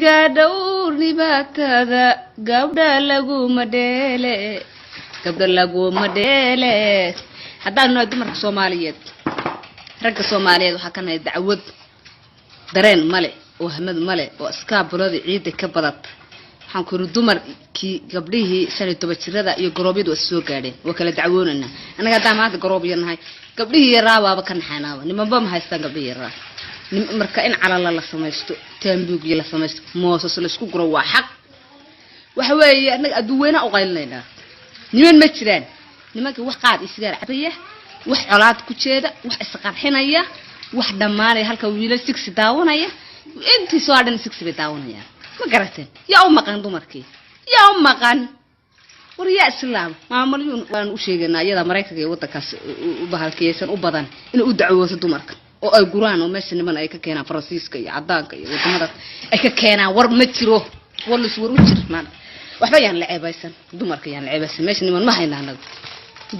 guriga dhowr dhibaatada gabdha laguma dheele haddaan nahay dumarka Soomaaliyeed ragga Soomaaliyeed waxa ka nahay dacwad dareen male oo hamad male oo iskaabulada ciida ka badata waxaan ku dumarkii gabdhihii 17 jirada iyo garoobyadu soo gaadheen oo kala dacwoonana anaga hadda maanta garoobyanahay gabdhihii yaraaba ka naxanaaba nimanba ma haystaan gabdhihii yaraa marka in calala la sameeysto taambuugiyo la sameeysto moosas la isku guro waa xaq waxa weeye anaga aduweena u qaylinayna niman ma jiraan nimanka wax qaad isgaar cabaya wax colaad ku jeeda wax isqarxinaya wax dhamaanay halka wiilal 6 daawanaya intii soo dhan 6 bay daawanaya ma garateen yaa u maqan dumarkii yaa u maqan wariya islaam maamuliyun waan u sheeganaa iyada Mareykanka iyo wadankaas u bahalkiyaysan u badan in uu dacwoodo dumarka oo ay guraan oo meesha niman ay ka keenaan Faransiiska iyo cadaanka iyo wadamada ay ka keenaan war ma jiro walis war u jirnaan waxba yaan la ceebaysan dumarka yaan la ceebaysan meesha niman ma haynaanad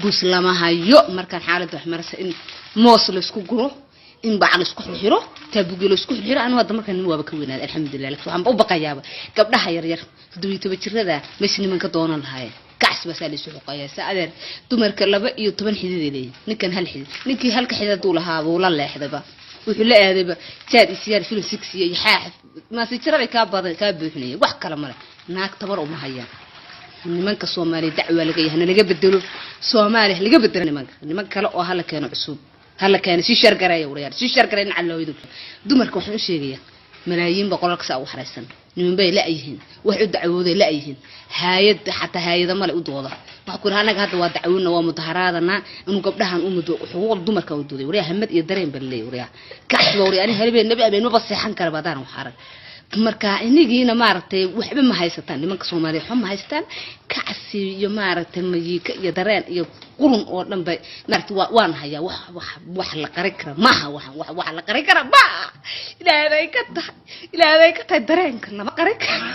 guus lama hayo markaan xaalad wax marsa in moos la isku guro in bacaan isku xiro taabugii la isku xiro aan wada markaan waaba ka weynaad alxamdulillah waxaan u baqayaaba gabdhaha yar yar 17 jirada meesha nimanka doonan lahaayeen kaas basaal isu xoqaysa adeer dumarka 12 xididilay ninkan hal xidid ninkii halka xidid uu lahaa uu la leexdaba wuxuu la aadayba jaad isyaar film 6 iyo xaax ma si jirada ka badan ka buuxinay wax kala male naag tabar uma hayaan nimanka Soomaaliya dacwo laga yahay laga bedelo Soomaaliya laga bedelo niman kale oo hala keeno cusub hala keeno si shargaray wariyaal si shargaray calooydu dumarka waxaan u sheegayaa malaayiin boqol ka soo xareysan niman bay la yihiin wax u dacwooday la yihiin hay'ad xataa hay'ada male u dooda wax ku anaga hadda waa dacwoona waa mudaharaadana inuu gabdhahan u mudo xuquuq dumarka u dooday wariyaha hamad iyo dareen balay wariyaha kaas wariyaani halbeen nabi abeen ma baseexan kara badaan waxaran marka inigiina maartay waxba ma haysataan nimanka Soomaaliyeed xum haystaan kacsi iyo maartay mayiika iyo dareen iyo qurun oo dhanba maartay waan hayaa wax la qari kara maaha wax la qari kara ba ilaahay ka tahay dareenka lama qari karo